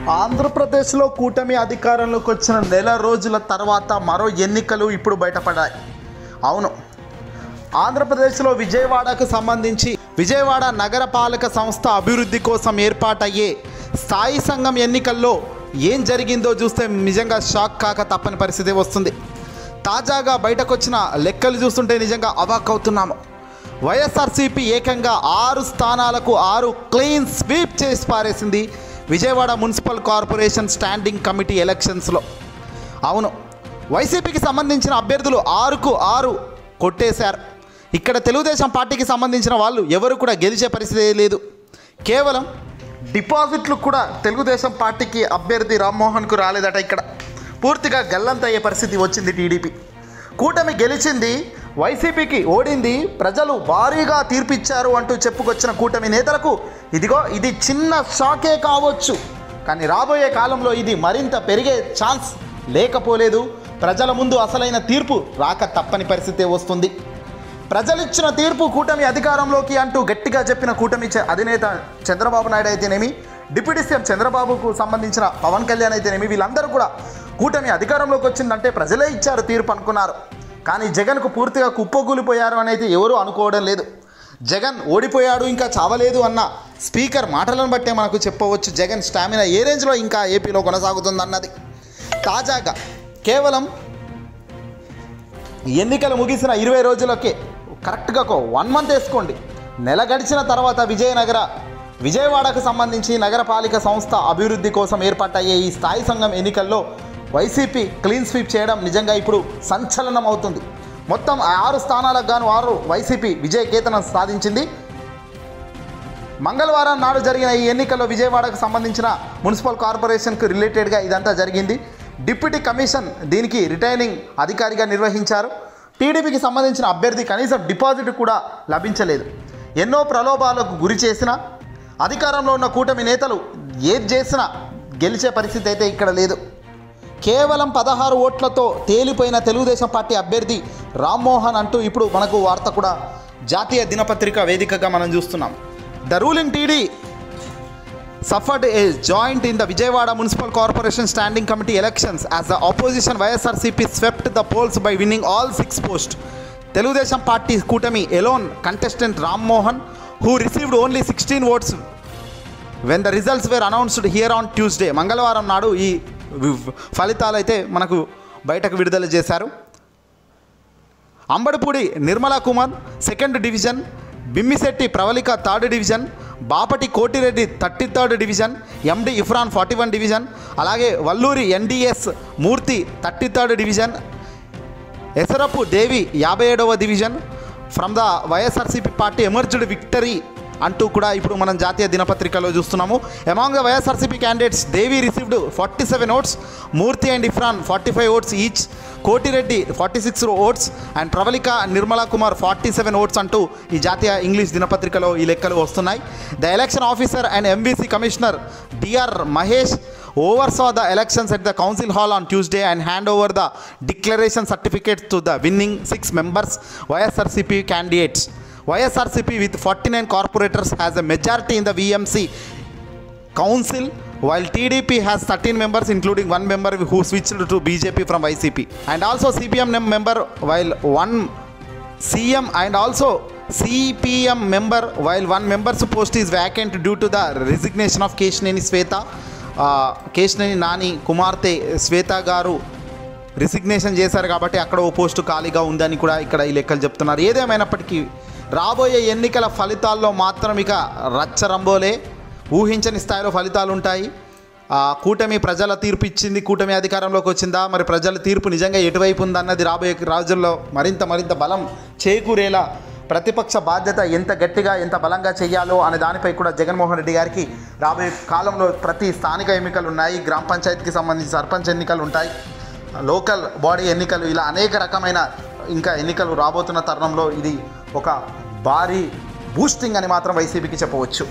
ఆంధ్రప్రదేశ్లో కూటమి అధికారంలోకి వచ్చిన నెల రోజుల తర్వాత మరో ఎన్నికలు ఇప్పుడు బయటపడ్డాయి. అవును, ఆంధ్రప్రదేశ్లో విజయవాడకు సంబంధించి విజయవాడ నగరపాలక సంస్థ అభివృద్ధి కోసం ఏర్పాటయ్యే స్థాయి సంఘం ఎన్నికల్లో ఏం జరిగిందో చూస్తే నిజంగా షాక్ కాక తప్పని పరిస్థితి వస్తుంది. తాజాగా బయటకొచ్చిన లెక్కలు చూస్తుంటే నిజంగా అవాక్ అవుతున్నాము. వైఎస్ఆర్సీపీ ఏకంగా 6 స్థానాలకు 6 క్లీన్ స్వీప్ చేసి పారేసింది Vijayawada municipal corporation standing committee ఎలక్షన్స్లో. అవును, వైసీపీకి సంబంధించిన అభ్యర్థులు 6కు 6 కొట్టేశారు. ఇక్కడ తెలుగుదేశం పార్టీకి సంబంధించిన వాళ్ళు ఎవరు కూడా గెలిచే పరిస్థితి లేదు. కేవలం డిపాజిట్లు కూడా తెలుగుదేశం పార్టీకి అభ్యర్థి రామ్మోహన్కు రాలేదట. ఇక్కడ పూర్తిగా గల్లంతయ్యే పరిస్థితి వచ్చింది. టీడీపీ కూటమి గెలిచింది, వైసీపీకి ఓడింది, ప్రజలు భారీగా తీర్పిచ్చారు అంటూ చెప్పుకొచ్చిన కూటమి నేతలకు ఇది చిన్న షాకే కావచ్చు, కానీ రాబోయే కాలంలో ఇది మరింత పెరిగే ఛాన్స్ లేకపోలేదు. ప్రజల ముందు అసలైన తీర్పు రాక తప్పని పరిస్థితే వస్తుంది. ప్రజలిచ్చిన తీర్పు కూటమి అధికారంలోకి అంటూ గట్టిగా చెప్పిన కూటమి అధినేత చంద్రబాబు నాయుడు అయితేనేమి, డిప్యూటీ సీఎం చంద్రబాబుకు సంబంధించిన పవన్ కళ్యాణ్ అయితేనేమి, వీళ్ళందరూ కూడా కూటమి అధికారంలోకి వచ్చిందంటే ప్రజలే ఇచ్చారు తీర్పు అనుకున్నారు. కానీ జగన్కు పూర్తిగా కుప్పగూలిపోయారు అనేది ఎవరూ అనుకోవడం లేదు. జగన్ ఓడిపోయాడు, ఇంకా చావలేదు అన్న స్పీకర్ మాటలను బట్టే మనకు చెప్పవచ్చు జగన్ స్టామినా ఏ రేంజ్లో ఇంకా ఏపీలో కొనసాగుతుందన్నది. తాజాగా కేవలం ఎన్నికలు ముగిసిన 20 రోజులకే కరెక్ట్గా 1 మంత్ వేసుకోండి, నెల గడిచిన తర్వాత విజయవాడకు సంబంధించి నగరపాలిక సంస్థ అభివృద్ధి కోసం ఏర్పాటయ్యే ఈ స్థాయి సంఘం ఎన్నికల్లో వైసీపీ క్లీన్ స్వీప్ చేయడం నిజంగా ఇప్పుడు సంచలనం అవుతుంది. మొత్తం 6 స్థానాలకు గాను 6 వైసీపీ విజయకేతనం సాధించింది. మంగళవారం నాడు జరిగిన ఈ ఎన్నికల్లో విజయవాడకు సంబంధించిన మున్సిపల్ కార్పొరేషన్కు రిలేటెడ్గా ఇదంతా జరిగింది. డిప్యూటీ కమిషన్ దీనికి రిటైనింగ్ అధికారిగా నిర్వహించారు. టీడీపీకి సంబంధించిన అభ్యర్థి కనీసం డిపాజిట్ కూడా లభించలేదు. ఎన్నో ప్రలోభాలకు గురి చేసిన అధికారంలో ఉన్న కూటమి నేతలు ఏది చేసినా గెలిచే పరిస్థితి అయితే ఇక్కడ లేదు. కేవలం 16 ఓట్లతో తేలిపోయిన తెలుగుదేశం పార్టీ అభ్యర్థి రామ్మోహన్ అంటూ ఇప్పుడు మనకు వార్త కూడా జాతీయ దినపత్రిక వేదికగా మనం చూస్తున్నాం. The ruling TD suffered a joint in the Vijayawada Municipal Corporation Standing Committee elections as the opposition YSRCP swept the polls by winning all 6 posts. Telugudesam Party Kutami alone contestant Ram Mohan, who received only 16 votes when the results were announced here on Tuesday. మంగళవారం నాడు ఈ ఫలితాలు అయితే మనకు బయటకు విడుదల చేశారు. Ambadipudi Nirmala Kumar 2nd division, Bimmisetti Pravalika 3rd division, Bapati Kotireddy 33rd division, MD Ifran 41 division, అలాగే Valluri NDS Murthy 33rd division, Esarapu Devi 57వ division from the YSRCP party emerged victory అంటూ కూడా ఇప్పుడు మనం జాతీయ దినపత్రికలో చూస్తున్నాము. Among the YSRCP candidates Devi received 47 votes, Murthy and Ifran 45 votes each, Kotireddy 46 votes and Pravalika Nirmala Kumar 47 votes అంటూ ఈ జాతీయ ఇంగ్లీష్ దినపత్రికలో ఈ లెక్కలు వస్తున్నాయి. The election officer and MBC commissioner D R Mahesh oversaw the elections at the council hall on Tuesday and hand over the declaration certificates to the winning 6 members YSRCP candidates. YSRCP with 49 corporators has a majority in the VMC council, while TDP has 13 members including 1 member who switched to BJP from YCP, and also CPM member, while 1 CM and also CPM member, while 1 member's post is vacant due to the resignation of Kesineni Nani కుమార్తె శ్వేత గారు resignation చేశారు కాబట్టి అక్కడ ఓ post ఖాళీగా ఉందని కూడా ఇక్కడ ఈ లెక్కలు చెప్తున్నారు. ఏదేమైనప్పటికీ రాబోయే ఎన్నికల ఫలితాల్లో మాత్రం ఇక రచ్చరంబోలే, ఊహించని స్థాయిలో ఫలితాలు ఉంటాయి. కూటమి ప్రజల తీర్పు ఇచ్చింది, కూటమి అధికారంలోకి వచ్చిందా, మరి ప్రజల తీర్పు నిజంగా ఎటువైపు ఉందన్నది రాబోయే రోజుల్లో మరింత బలం చేకూరేలా ప్రతిపక్ష బాధ్యత ఎంత గట్టిగా ఎంత బలంగా చేయాలో అనే దానిపై కూడా జగన్మోహన్ రెడ్డి గారికి రాబోయే కాలంలో ప్రతి స్థానిక ఎన్నికలు ఉన్నాయి, గ్రామ పంచాయతీకి సంబంధించి సర్పంచ్ ఎన్నికలు ఉంటాయి, లోకల్ బాడీ ఎన్నికలు, ఇలా అనేక రకమైన ఇంకా ఎన్నికలు రాబోతున్న తరుణంలో ఇది ఒక భారీ బూస్టింగ్ అని మాత్రం వైసీపీకి చెప్పవచ్చు.